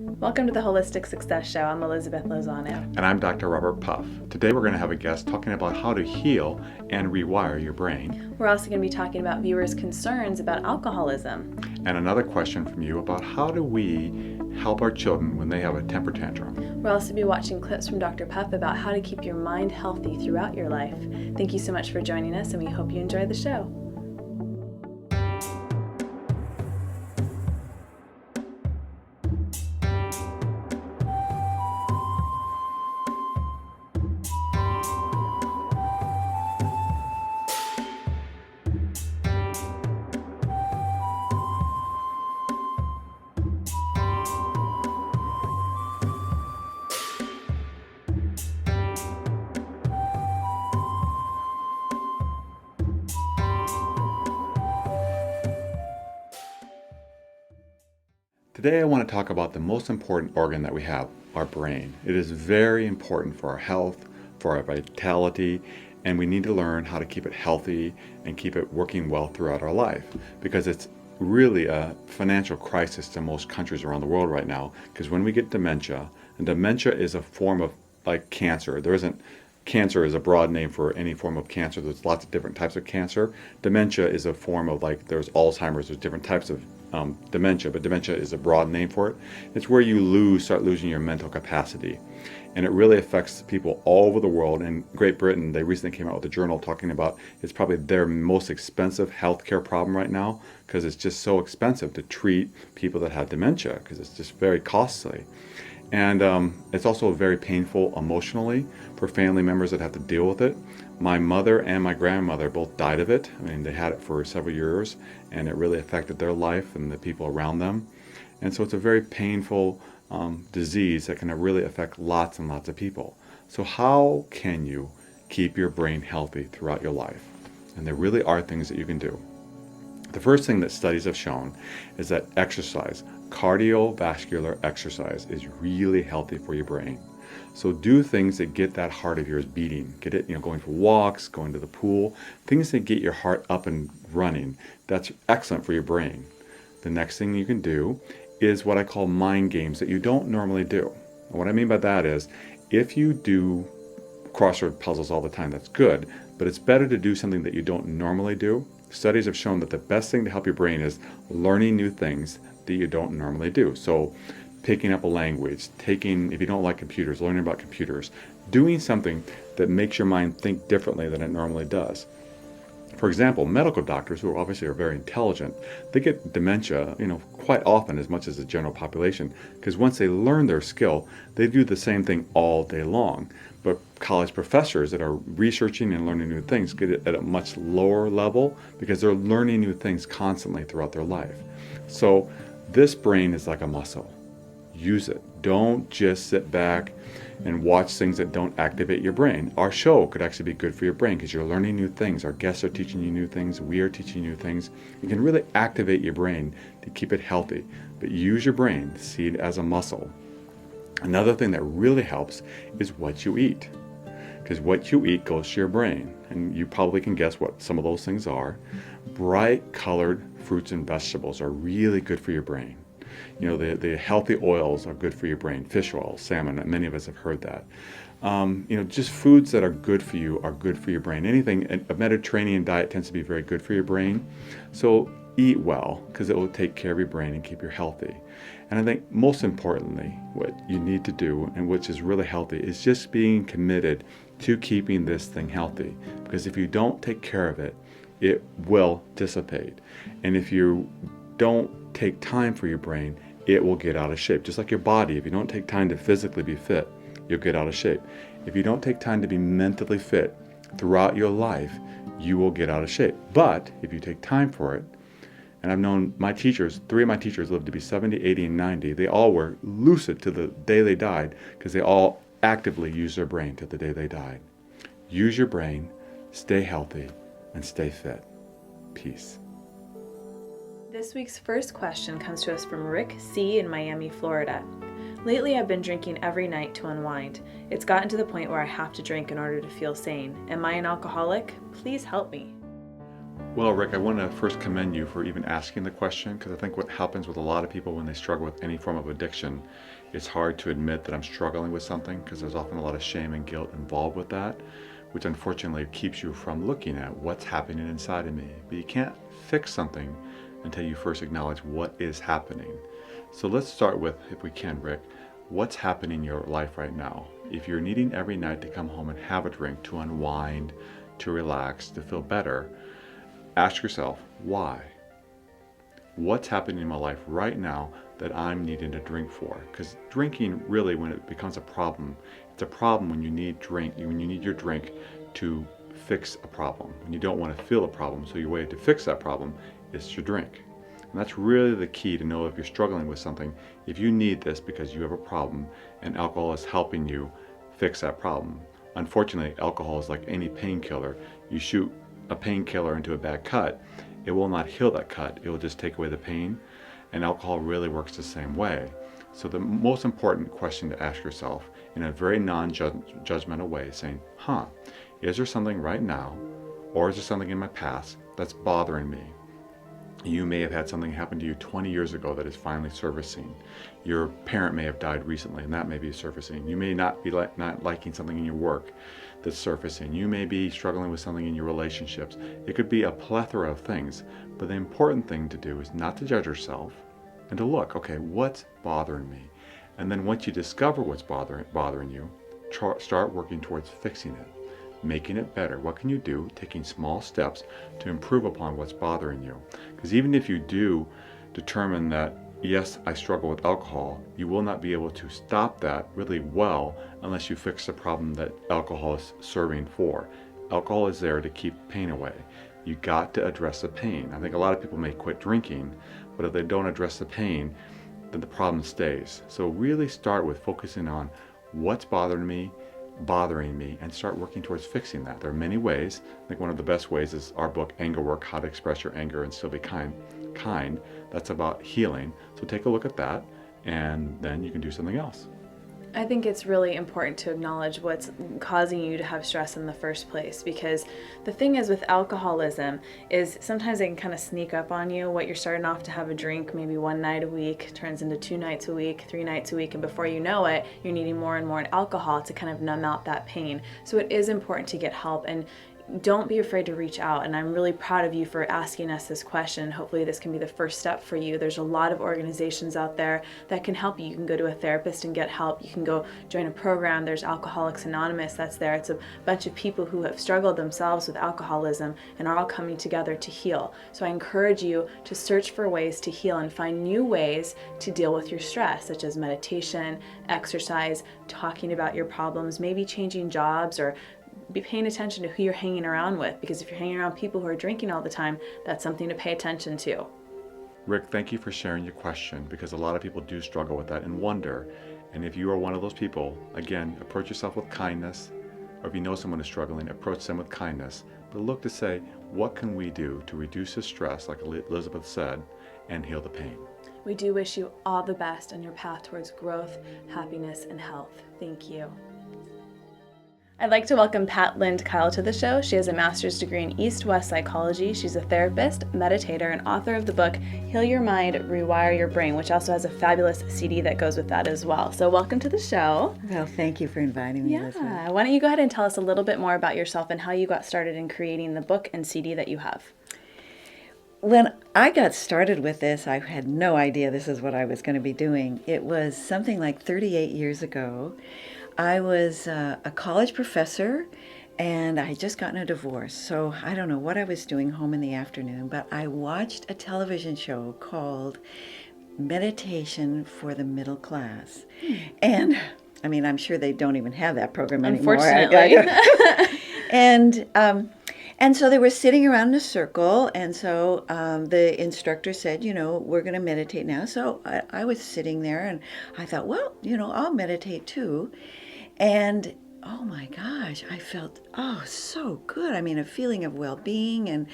Welcome to the Holistic Success Show. I'm Elizabeth Lozano. And I'm Dr. Robert Puff. Today we're going to have a guest talking about how to heal and rewire your brain. We're also going to be talking about viewers' concerns about alcoholism. And another question from you about how do we help our children when they have a temper tantrum. We'll also be watching clips from Dr. Puff about how to keep your mind healthy throughout your life. Thank you so much for joining us, and we hope you enjoy the show. Today I want to talk about the most important organ that we have, our brain. It is very important for our health, for our vitality, and we need to learn how to keep it healthy and keep it working well throughout our life, because it's really a financial crisis to most countries around the world right now, because when we get dementia, and dementia is a form of like cancer. Cancer is a broad name for any form of cancer. There's lots of different types of cancer. Dementia is a form of there's Alzheimer's, there's different types of dementia, but dementia is a broad name for it. It's where you start losing your mental capacity. And it really affects people all over the world. In Great Britain, they recently came out with a journal talking about it's probably their most expensive healthcare problem right now, because it's just so expensive to treat people that have dementia, because it's just very costly. And it's also very painful emotionally for family members that have to deal with it. My mother and my grandmother both died of it. I mean, they had it for several years, and it really affected their life and the people around them. And so it's a very painful disease that can really affect lots and lots of people. So how can you keep your brain healthy throughout your life? And there really are things that you can do. The first thing that studies have shown is that exercise, cardiovascular exercise, is really healthy for your brain. So do things that get that heart of yours beating. Get it, going for walks, going to the pool, things that get your heart up and running. That's excellent for your brain. The next thing you can do is what I call mind games that you don't normally do. And what I mean by that is, if you do crossword puzzles all the time, that's good, but it's better to do something that you don't normally do. Studies have shown that the best thing to help your brain is learning new things that you don't normally do. So picking up a language, if you don't like computers, learning about computers, doing something that makes your mind think differently than it normally does. For example, medical doctors, who obviously are very intelligent, they get dementia, quite often as much as the general population, because once they learn their skill, they do the same thing all day long. But college professors that are researching and learning new things get it at a much lower level, because they're learning new things constantly throughout their life. So this brain is like a muscle. Use it. Don't just sit back and watch things that don't activate your brain. Our show could actually be good for your brain, because you're learning new things. Our guests are teaching you new things. We are teaching you new things. You can really activate your brain to keep it healthy. But use your brain, see it as a muscle. Another thing that really helps is what you eat, because what you eat goes to your brain. And you probably can guess what some of those things are. Bright colored fruits and vegetables are really good for your brain. The healthy oils are good for your brain. Fish oil, salmon, many of us have heard that. Just foods that are good for you are good for your brain. A Mediterranean diet tends to be very good for your brain. So eat well, because it will take care of your brain and keep you healthy. And I think most importantly, what you need to do, and which is really healthy, is just being committed to keeping this thing healthy. Because if you don't take care of it, it will dissipate. And if you don't take time for your brain, it will get out of shape. Just like your body, if you don't take time to physically be fit, you'll get out of shape. If you don't take time to be mentally fit throughout your life, you will get out of shape. But if you take time for it, and I've known my teachers, 3 of my teachers lived to be 70, 80, and 90. They all were lucid to the day they died, because they all actively used their brain till the day they died. Use your brain, stay healthy, and stay fit. Peace. This week's first question comes to us from Rick C. in Miami, Florida. Lately, I've been drinking every night to unwind. It's gotten to the point where I have to drink in order to feel sane. Am I an alcoholic? Please help me. Well, Rick, I want to first commend you for even asking the question, because I think what happens with a lot of people when they struggle with any form of addiction, it's hard to admit that I'm struggling with something because there's often a lot of shame and guilt involved with that, which unfortunately keeps you from looking at what's happening inside of me. But you can't fix something until you first acknowledge what is happening. So let's start with, if we can, Rick, what's happening in your life right now? If you're needing every night to come home and have a drink to unwind, to relax, to feel better, ask yourself, why? What's happening in my life right now that I'm needing a drink for? Because drinking really, when it becomes a problem, it's a problem when you need your drink to fix a problem. When you don't want to feel a problem, so your way to fix that problem is to drink. And that's really the key to know if you're struggling with something. If you need this because you have a problem and alcohol is helping you fix that problem. Unfortunately, alcohol is like any painkiller. You shoot a painkiller into a bad cut, it will not heal that cut. It will just take away the pain. And alcohol really works the same way. So the most important question to ask yourself in a very non-judgmental way is saying, is there something right now, or is there something in my past that's bothering me? You may have had something happen to you 20 years ago that is finally surfacing. Your parent may have died recently, and that may be surfacing. You may not be not liking something in your work that's surfacing. You may be struggling with something in your relationships. It could be a plethora of things, but the important thing to do is not to judge yourself and to look, okay, what's bothering me? And then once you discover what's bothering you, start working towards fixing it, making it better. What can you do? Taking small steps to improve upon what's bothering you. Because even if you do determine that, yes, I struggle with alcohol, you will not be able to stop that really well unless you fix the problem that alcohol is serving for. Alcohol is there to keep pain away. You got to address the pain. I think a lot of people may quit drinking, but if they don't address the pain, then the problem stays. So really start with focusing on what's bothering me, and start working towards fixing that. There are many ways. I think one of the best ways is our book, Anger Work, How to Express Your Anger and Still Be Kind. That's about healing. So take a look at that, and then you can do something else. I think it's really important to acknowledge what's causing you to have stress in the first place, because the thing is with alcoholism is sometimes it can kind of sneak up on you. What you're starting off to have a drink maybe one night a week turns into 2 nights a week, 3 nights a week, and before you know it, you're needing more and more alcohol to kind of numb out that pain. So it is important to get help, and don't be afraid to reach out. And I'm really proud of you for asking us this question. Hopefully this can be the first step for you. There's a lot of organizations out there that can help you. You can go to a therapist and get help. You can go join a program. There's Alcoholics Anonymous that's there. It's a bunch of people who have struggled themselves with alcoholism and are all coming together to heal. So I encourage you to search for ways to heal and find new ways to deal with your stress, such as meditation, exercise, talking about your problems, maybe changing jobs, or be paying attention to who you're hanging around with, because if you're hanging around people who are drinking all the time, that's something to pay attention to. Rick, thank you for sharing your question, because a lot of people do struggle with that and wonder. And if you are one of those people, again, approach yourself with kindness, or if you know someone is struggling, approach them with kindness. But look to say, what can we do to reduce the stress, like Elizabeth said, and heal the pain? We do wish you all the best on your path towards growth, happiness, and health. Thank you. I'd like to welcome Patt LInd-Kyle to the show. She has a master's degree in East-West psychology. She's a therapist, meditator, and author of the book, Heal Your Mind, Rewire Your Brain, which also has a fabulous CD that goes with that as well. So welcome to the show. Well, thank you for inviting me, Elizabeth. Yeah. Why don't you go ahead and tell us a little bit more about yourself and how you got started in creating the book and CD that you have. When I got started with this, I had no idea this is what I was going to be doing. It was something like 38 years ago. I was a college professor, and I had just gotten a divorce, so I don't know what I was doing home in the afternoon, but I watched a television show called Meditation for the Middle Class. And, I mean, I'm sure they don't even have that program anymore. Unfortunately. And so they were sitting around in a circle, and so the instructor said, we're going to meditate now. So I was sitting there, and I thought, well, I'll meditate too. And oh my gosh, I felt, so good. I mean, a feeling of well-being, and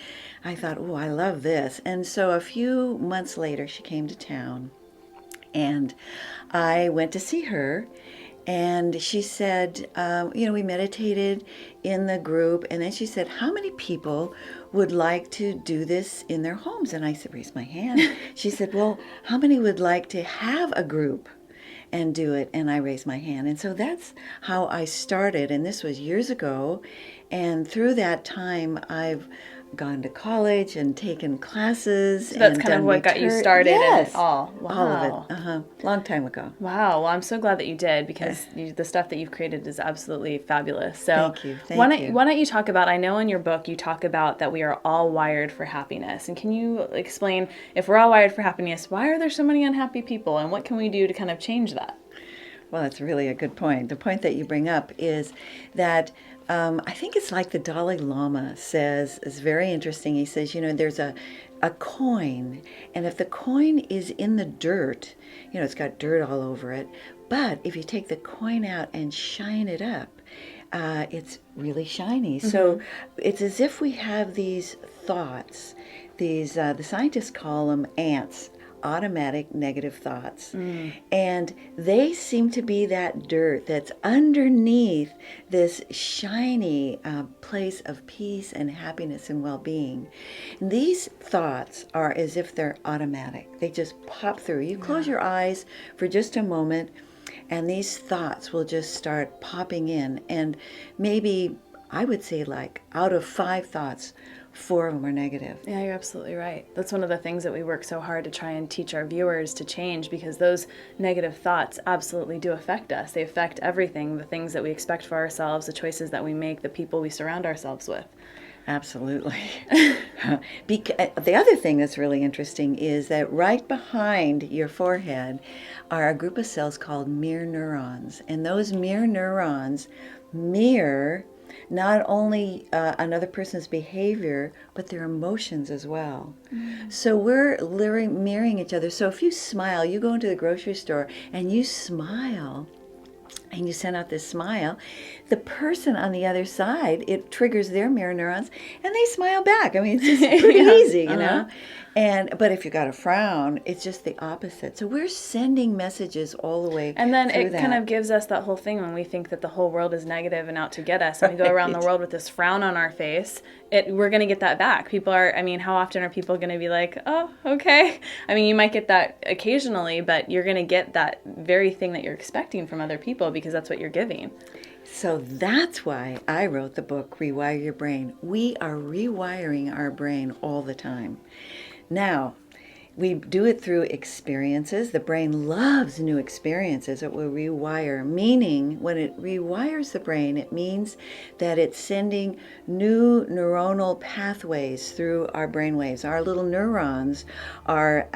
I thought, I love this. And so a few months later, she came to town, and I went to see her. And she said, we meditated in the group. And then she said, how many people would like to do this in their homes? And I said, raise my hand. She said, well, how many would like to have a group and do it? And I raised my hand. And so that's how I started. And this was years ago. And through that time, I've gone to college and taken classes. So that's and kind of done what got you started in it all. Wow. All of it. Long time ago. Wow. Well, I'm so glad that you did, because the stuff that you've created is absolutely fabulous. So Thank you. Why don't you talk about, I know in your book you talk about that we are all wired for happiness. And can you explain, if we're all wired for happiness, why are there so many unhappy people, and what can we do to kind of change that? Well, that's really a good point. The point that you bring up is that I think it's like the Dalai Lama says, is very interesting. He says, there's a coin, and if the coin is in the dirt, it's got dirt all over it, but if you take the coin out and shine it up, it's really shiny. Mm-hmm. So it's as if we have these thoughts, the scientists call them ants, automatic negative thoughts. And they seem to be that dirt that's underneath this shiny place of peace and happiness and well-being. And these thoughts are as if they're automatic. They just pop through. You close your eyes for just a moment, and these thoughts will just start popping in. And maybe, I would say, like out of 5 thoughts, 4 of them are negative. Yeah, you're absolutely right. That's one of the things that we work so hard to try and teach our viewers to change, because those negative thoughts absolutely do affect us. They affect everything, the things that we expect for ourselves, the choices that we make, the people we surround ourselves with. Absolutely. The other thing that's really interesting is that right behind your forehead are a group of cells called mirror neurons. And those mirror neurons mirror not only another person's behavior, but their emotions as well. So we're mirroring each other. So if you smile, you go into the grocery store and you smile, and you send out this smile, the person on the other side, it triggers their mirror neurons, and they smile back. I mean, it's just pretty easy, you know? But if you got a frown, it's just the opposite. So we're sending messages all the way And then through it kind of gives us that whole thing when we think that the whole world is negative and out to get us, and we go around the world with this frown on our face, we're going to get that back. People are, how often are people going to be like, oh, okay. You might get that occasionally, but you're going to get that very thing that you're expecting from other people, because that's what you're giving. So that's why I wrote the book, Rewire Your Brain. We are rewiring our brain all the time. Now, we do it through experiences. The brain loves new experiences. It will rewire, meaning when it rewires the brain, it means that it's sending new neuronal pathways through our brain waves. Our little neurons are,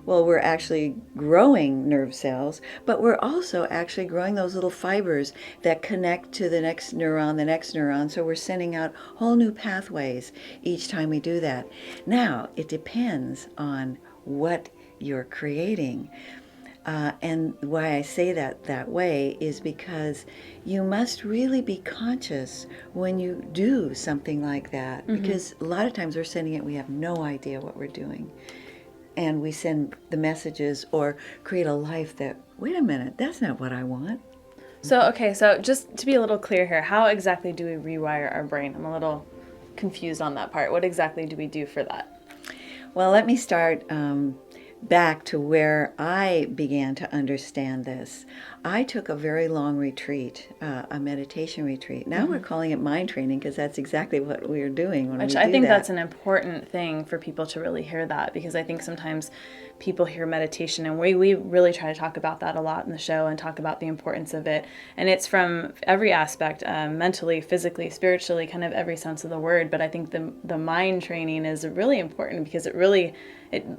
we're actually growing nerve cells, but we're also actually growing those little fibers that connect to the next neuron. So we're sending out whole new pathways each time we do that. Now, it depends on what you're creating. And why I say that way is because you must really be conscious when you do something like that. Mm-hmm. Because a lot of times we're sending it, we have no idea what we're doing. And we send the messages or create a life that, wait a minute, that's not what I want. So just to be a little clear here, how exactly do we rewire our brain? I'm a little confused on that part. What exactly do we do for that? Well, let me start back to where I began to understand this. I took a very long retreat, a meditation retreat. Now we're calling it mind training because that's exactly what we're doing when we do that. I think that's an important thing for people to really hear that, because I think sometimes people hear meditation, and we really try to talk about that a lot in the show and talk about the importance of it. And it's from every aspect, mentally, physically, spiritually, kind of every sense of the word. But I think the mind training is really important because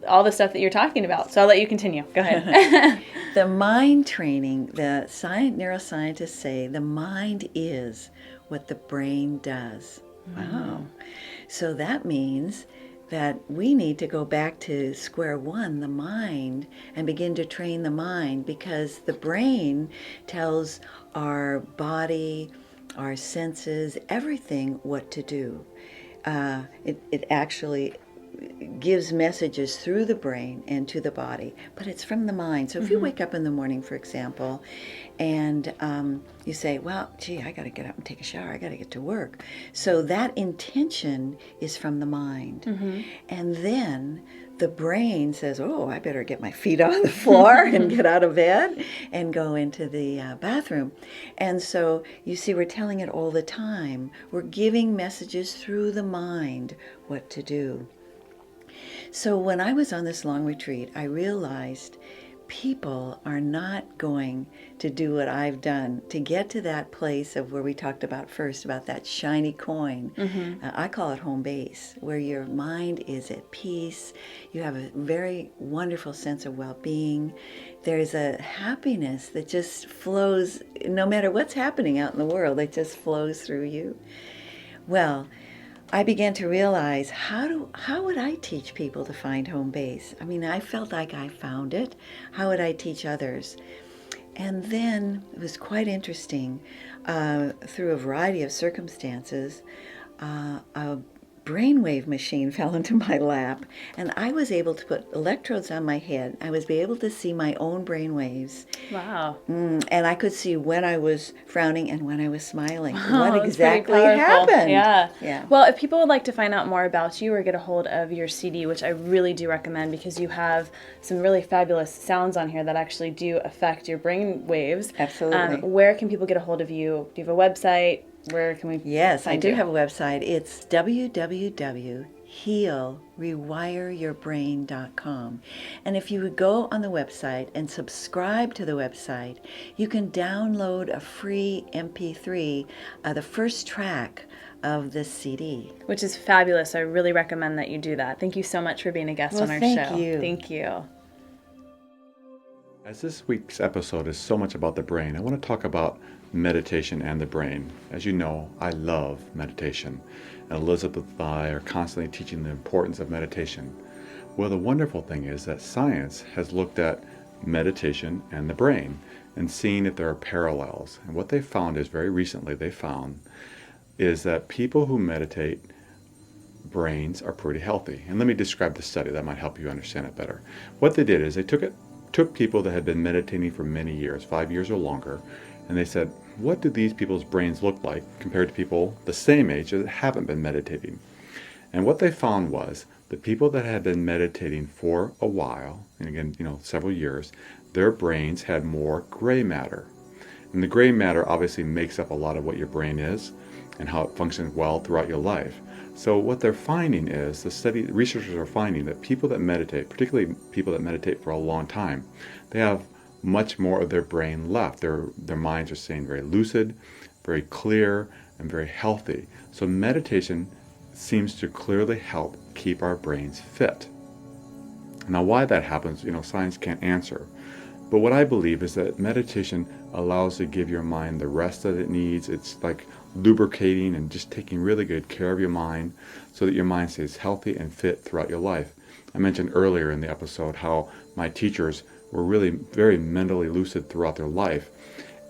all the stuff that you're talking about. So I'll let you continue. Go ahead. The mind training, the neuroscientists say the mind is what the brain does. Wow. So that means that we need to go back to square one, the mind, and begin to train the mind, because the brain tells our body, our senses, everything what to do. It actually gives messages through the brain and to the body, but it's from the mind. So if you wake up in the morning, for example, and you say, well, gee, I got to get up and take a shower. I got to get to work. So that intention is from the mind. And then the brain says, oh, I better get my feet on the floor and get out of bed and go into the bathroom. And so you see, we're telling it all the time. We're giving messages through the mind what to do. So when I was on this long retreat, I realized people are not going to do what I've done to get to that place of where we talked about first, about that shiny coin. I call it home base, where your mind is at peace. You have a very wonderful sense of well-being. There's a happiness that just flows, no matter what's happening out in the world, it just flows through you. Well, I began to realize, how would I teach people to find home base? I mean, I felt like I found it. How would I teach others? And then it was quite interesting. Through a variety of circumstances, a brainwave machine fell into my lap, and I was able to put electrodes on my head. I was able to see my own brain waves. Wow. And I could see when I was frowning and when I was smiling. Wow, what that's exactly pretty powerful. happened? Yeah. Well, if people would like to find out more about you or get a hold of your CD, which I really do recommend because you have some really fabulous sounds on here that actually do affect your brain waves. Absolutely. Where can people get a hold of you? Do you have a website? Where can we Yes, I find do you? have a website. It's www.healrewireyourbrain.com. And if you would go on the website and subscribe to the website, you can download a free MP3, the first track of this CD. Which is fabulous. I really recommend that you do that. Thank you so much for being a guest on our thank show. you. Thank you. As this week's episode is so much about the brain, I want to talk about meditation and the brain. As you know, I love meditation, and Elizabeth and I are constantly teaching the importance of meditation. Well, the wonderful thing is that science has looked at meditation and the brain and seen if there are parallels. And what they found is, very recently they found, is that people who meditate, brains are pretty healthy. And let me describe the study that might help you understand it better. What they did is they took people that had been meditating for many years, 5 years or longer, and they said, what do these people's brains look like compared to people the same age that haven't been meditating? And what they found was the people that had been meditating for a while, and again, several years, their brains had more gray matter. And the gray matter obviously makes up a lot of what your brain is and how it functions well throughout your life. So what they're finding is, researchers are finding that people that meditate, particularly people that meditate for a long time, they have much more of their brain left. Their minds are staying very lucid, very clear, and very healthy. So meditation seems to clearly help keep our brains fit. Now, why that happens, science can't answer. But what I believe is that meditation allows to give your mind the rest that it needs. It's like lubricating and just taking really good care of your mind so that your mind stays healthy and fit throughout your life. I mentioned earlier in the episode how my teachers were really very mentally lucid throughout their life.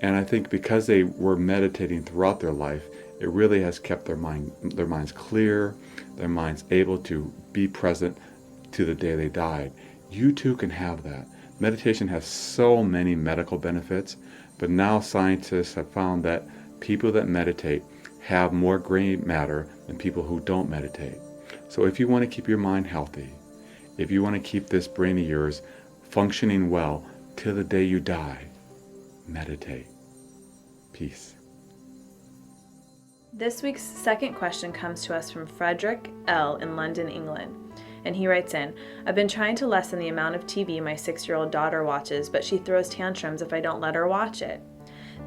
And I think because they were meditating throughout their life, it really has kept their minds clear, their minds able to be present to the day they died. You too can have that. Meditation has so many medical benefits, but now scientists have found that people that meditate have more gray matter than people who don't meditate. So if you want to keep your mind healthy, if you want to keep this brain of yours functioning well till the day you die, meditate. Peace. This week's second question comes to us from Frederick L. in London, England. And he writes in, I've been trying to lessen the amount of TV my 6-year-old daughter watches, but she throws tantrums if I don't let her watch it.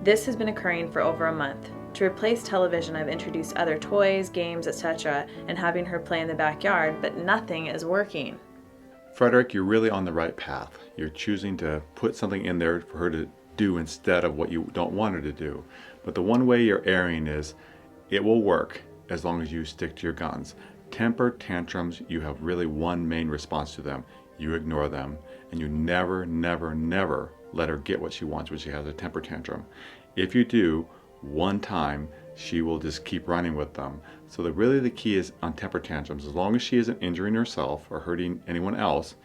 This has been occurring for over a month. To replace television, I've introduced other toys, games, etc., and having her play in the backyard, but nothing is working. Frederick, you're really on the right path. You're choosing to put something in there for her to do instead of what you don't want her to do. But the one way you're erring is it will work as long as you stick to your guns. Temper tantrums, you have really one main response to them. You ignore them, and you never, never, never let her get what she wants when she has a temper tantrum. If you do, one time, she will just keep running with them. So really the key is on temper tantrums. As long as she isn't injuring herself or hurting anyone else,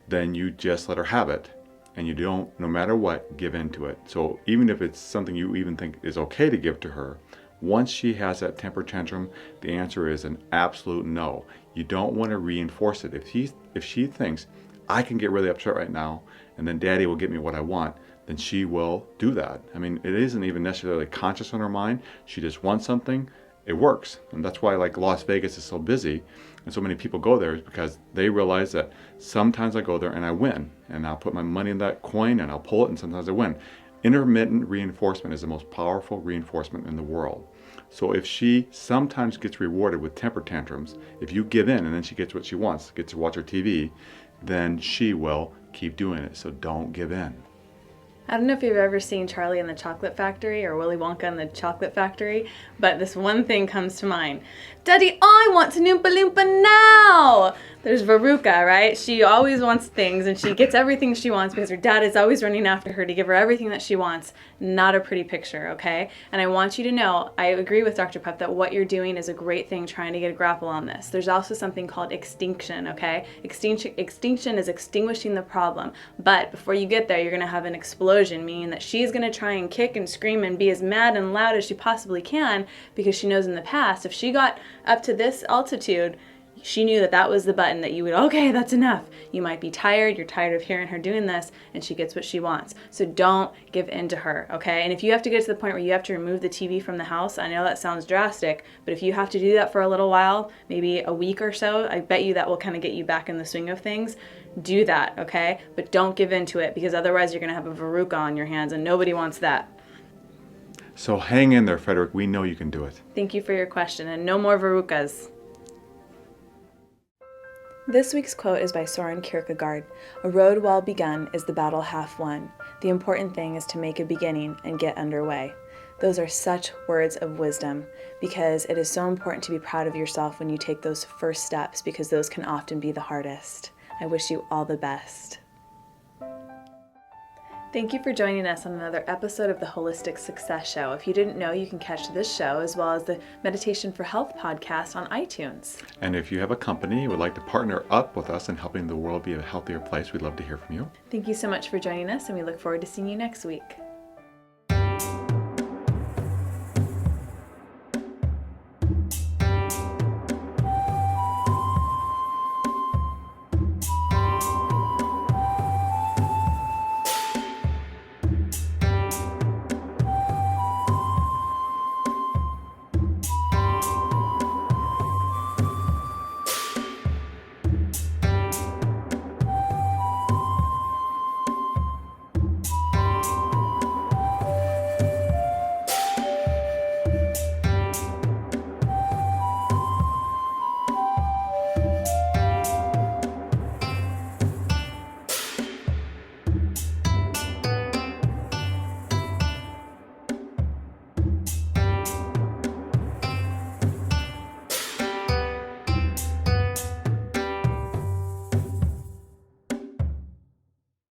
then you just let her have it. And you don't, no matter what, give in to it. So even if it's something you even think is okay to give to her, once she has that temper tantrum, the answer is an absolute no. You don't want to reinforce it. If she thinks, I can get really upset right now, and then Daddy will get me what I want, then she will do that. I mean, it isn't even necessarily conscious in her mind. She just wants something. It works. And that's why like Las Vegas is so busy and so many people go there, is because they realize that sometimes I go there and I win. And I'll put my money in that coin and I'll pull it and sometimes I win. Intermittent reinforcement is the most powerful reinforcement in the world. So if she sometimes gets rewarded with temper tantrums, if you give in and then she gets what she wants, gets to watch her TV, then she will keep doing it. So don't give in. I don't know if you've ever seen Charlie and the Chocolate Factory or Willy Wonka and the Chocolate Factory, but this one thing comes to mind. Daddy, I want to Oompa Loompa now! There's Veruca, right? She always wants things and she gets everything she wants because her dad is always running after her to give her everything that she wants. Not a pretty picture, okay? And I want you to know, I agree with Dr. Pep that what you're doing is a great thing trying to get a grapple on this. There's also something called extinction, okay? Extinction is extinguishing the problem. But before you get there, you're going to have an explosion, meaning that she's going to try and kick and scream and be as mad and loud as she possibly can because she knows in the past, if she got up to this altitude, she knew that that was the button that you would, okay, that's enough. You might be tired, you're tired of hearing her doing this, and she gets what she wants. So don't give in to her, okay? And if you have to get to the point where you have to remove the TV from the house, I know that sounds drastic, but if you have to do that for a little while, maybe a week or so, I bet you that will kind of get you back in the swing of things. Do that, okay? But don't give in to it, because otherwise you're going to have a Veruca on your hands, and nobody wants that. So hang in there, Frederick. We know you can do it. Thank you for your question, and no more Verucas. This week's quote is by Soren Kierkegaard. A road well begun is the battle half won. The important thing is to make a beginning and get underway. Those are such words of wisdom because it is so important to be proud of yourself when you take those first steps because those can often be the hardest. I wish you all the best. Thank you for joining us on another episode of the Holistic Success Show. If you didn't know, you can catch this show as well as the Meditation for Health podcast on iTunes. And if you have a company and would like to partner up with us in helping the world be a healthier place, we'd love to hear from you. Thank you so much for joining us, and we look forward to seeing you next week.